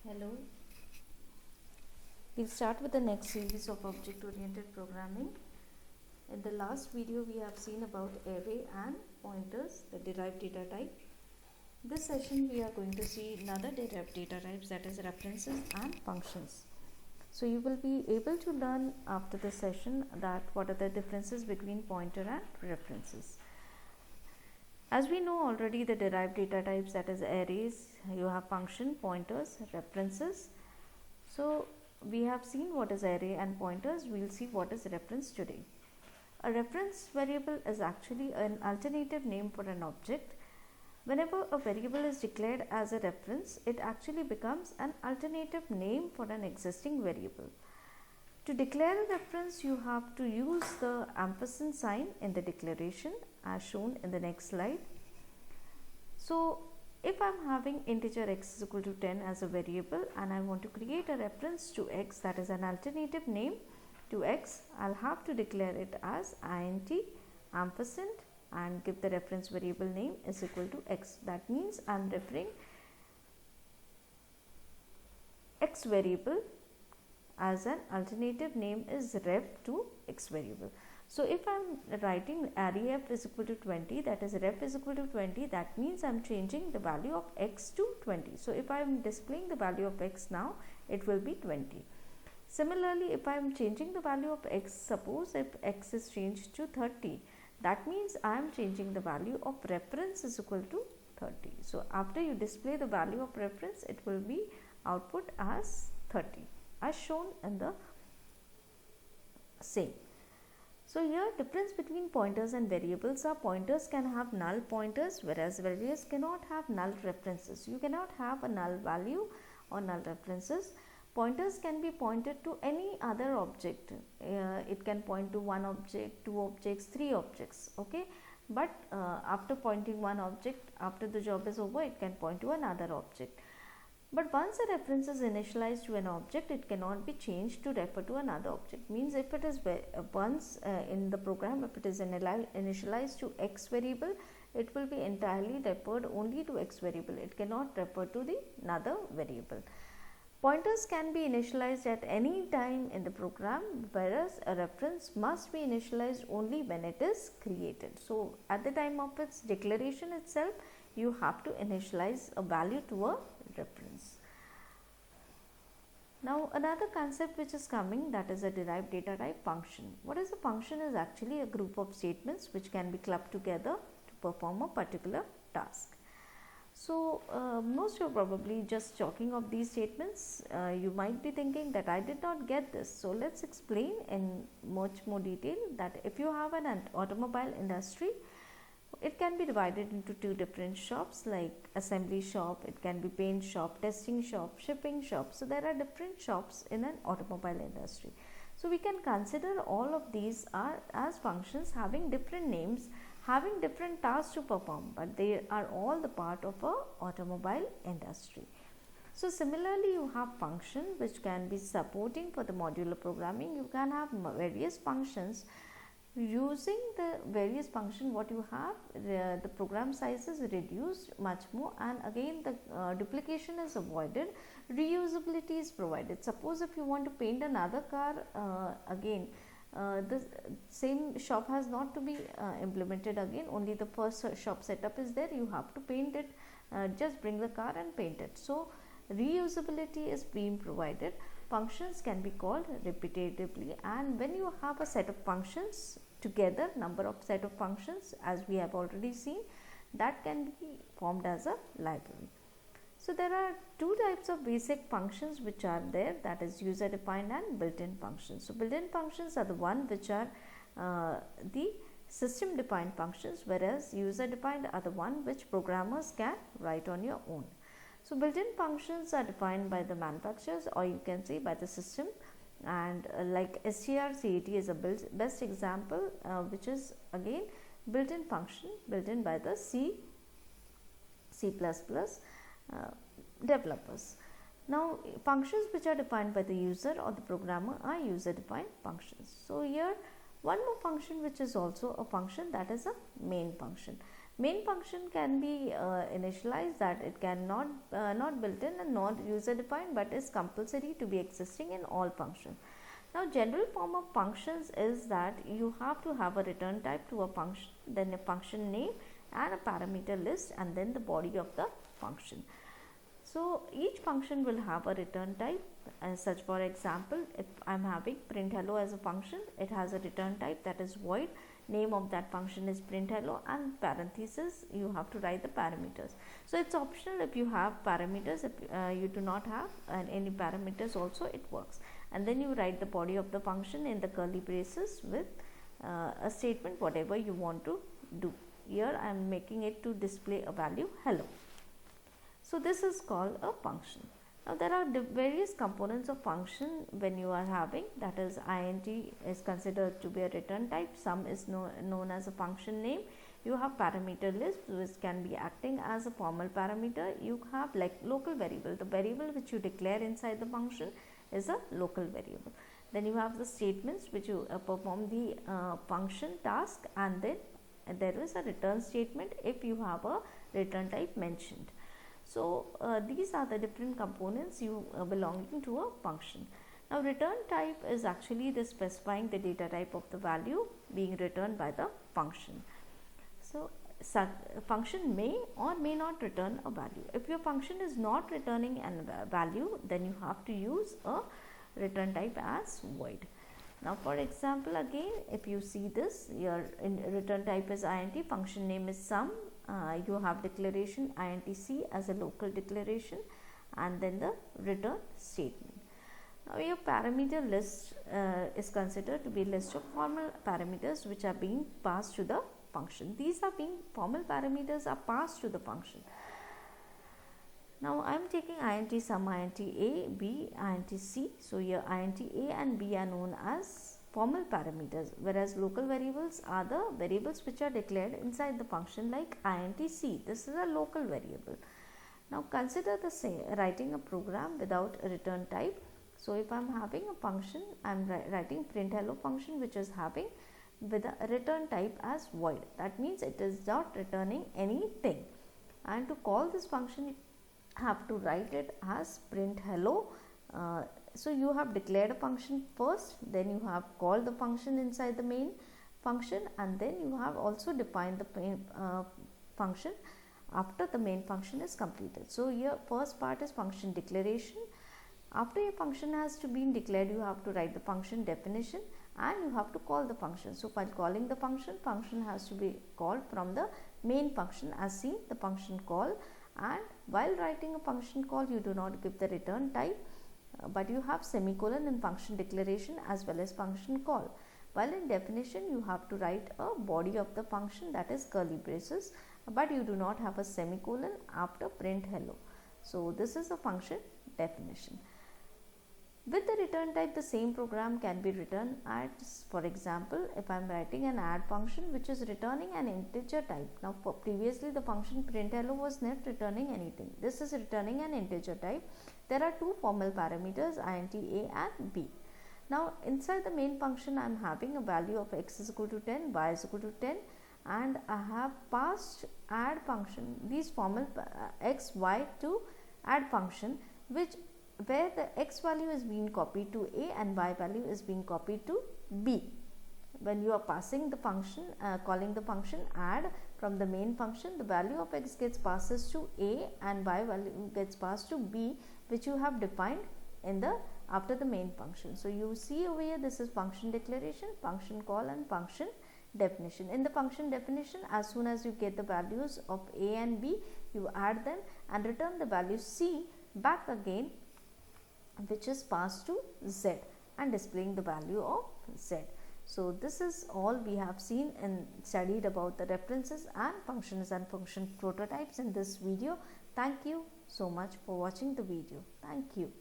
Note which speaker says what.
Speaker 1: Hello. We'll start with the next series of object-oriented programming. In the last video, we have seen about array and pointers, the derived data type. This session, we are going to see another derived data types, that is references and functions. So you will be able to learn after the session that what are the differences between pointer and references. As we know already, the derived data types, that is arrays, you have function, pointers, references. So we have seen what is array and pointers. We will see what is reference today. A reference variable is actually an alternative name for an object. Whenever a variable is declared as a reference, it actually becomes an alternative name for an existing variable. To declare a reference, you have to use the ampersand sign in the declaration as shown in the next slide. So if I am having integer x is equal to 10 as a variable and I want to create a reference to x, that is an alternative name to x, I'll have to declare it as int ampersand and give the reference variable name is equal to x. That means I'm referring x variable as an alternative name is ref to x variable. So if I'm writing array f is equal to 20, that is ref is equal to 20, that means I'm changing the value of x to 20. So if I'm displaying the value of x now, it will be 20. Similarly, if I'm changing the value of x, suppose if x is changed to 30, that means I am changing the value of reference is equal to 30. So after you display the value of reference, it will be output as 30 as shown in the same. So here difference between pointers and variables are pointers can have null pointers, whereas variables cannot have null references. You cannot have a null value or null references. Pointers can be pointed to any other object. It can point to one object, two objects, three objects, okay. But after pointing one object, after the job is over, it can point to another object. But once a reference is initialized to an object, it cannot be changed to refer to another object. Means if it is once in the program, if it is initialized to x variable, it will be entirely referred only to x variable. It cannot refer to the another variable. Pointers can be initialized at any time in the program, whereas a reference must be initialized only when it is created. So at the time of its declaration itself, you have to initialize a value to a reference. Now another concept which is coming, that is a derived data type function. What is a function? Is actually a group of statements which can be clubbed together to perform a particular task. So most of probably just talking of these statements, you might be thinking that I did not get this. So let's explain in much more detail that if you have an automobile industry, it can be divided into two different shops like assembly shop, it can be paint shop, testing shop, shipping shop. So there are different shops in an automobile industry. So we can consider all of these are as functions having different names, having different tasks to perform, but they are all the part of a automobile industry. So similarly, you have function which can be supporting for the modular programming. You can have various functions. Using the various function, what you have, the program size is reduced much more, and again the duplication is avoided, reusability is provided. Suppose if you want to paint another car, again the same shop has not to be implemented again, only the first shop setup is there, you have to paint it, just bring the car and paint it. So reusability is being provided. Functions can be called repetitively, and when you have a set of functions together, number of set of functions as we have already seen, that can be formed as a library. So there are two types of basic functions which are there, that is user defined and built-in functions. So built-in functions are the one which are the system defined functions, whereas user defined are the one which programmers can write on your own. So built-in functions are defined by the manufacturers, or you can say by the system, and like strcat is a best example, which is again built-in function built in by the C++ developers. Now functions which are defined by the user or the programmer are user defined functions. So here one more function which is also a function, that is a main function. Main function can be initialized, that it cannot not built in and not user defined, but is compulsory to be existing in all functions. Now general form of functions is that you have to have a return type to a function, then a function name and a parameter list, and then the body of the function. So each function will have a return type. As such, for example, if I am having print hello as a function, it has a return type that is void. Name of that function is print hello, and parenthesis you have to write the parameters. So it's optional if you have parameters. If you do not have any parameters also, it works. And then you write the body of the function in the curly braces with a statement whatever you want to do. Here I am making it to display a value hello. So this is called a function. Now there are various components of function when you are having, that is int is considered to be a return type, sum is known as a function name, you have parameter list which can be acting as a formal parameter, you have like local variable, the variable which you declare inside the function is a local variable. Then you have the statements which you perform the function task, and then there is a return statement if you have a return type mentioned. So these are the different components you belonging to a function. Now return type is actually the specifying the data type of the value being returned by the function. So function may or may not return a value. If your function is not returning a value, then you have to use a return type as void. Now for example, again if you see this, your return type is int, function name is sum, you have declaration intc as a local declaration, and then the return statement. Now your parameter list is considered to be a list of formal parameters which are being passed to the function. These are being formal parameters are passed to the function. Now I am taking int sum, int a, b, int c. So here int a and b are known as formal parameters, whereas local variables are the variables which are declared inside the function, like int c. This is a local variable. Now consider the same, writing a program without a return type. So if I am having a function, I am writing print hello function which is having with a return type as void. That means it is not returning anything. And to call this function, you have to write it as print hello. So you have declared a function first, then you have called the function inside the main function, and then you have also defined the main function after the main function is completed. So your first part is function declaration. After your function has to be declared, you have to write the function definition and you have to call the function. So while calling the function has to be called from the main function as seen, the function call, and while writing a function call you do not give the return type, but you have semicolon in function declaration as well as function call. While in definition you have to write a body of the function, that is curly braces, but you do not have a semicolon after print hello. So this is a function definition. With the return type, the same program can be written as, for example, if I am writing an add function which is returning an integer type. Now previously the function print hello was not returning anything. This is returning an integer type. There are two formal parameters, int a and b. Now inside the main function I am having a value of x is equal to 10, y is equal to 10, and I have passed add function, these formal x, y to add function, where the x value is being copied to a and y value is being copied to b. When you are passing the function, calling the function add from the main function, the value of x gets passes to a and y value gets passed to b, which you have defined in the after the main function. So you see over here, this is function declaration, function call, and function definition. In the function definition, as soon as you get the values of a and b, you add them and return the value c back again, which is passed to z, and displaying the value of z. So this is all we have seen and studied about the references and functions and function prototypes in this video. Thank you so much for watching the video. Thank you.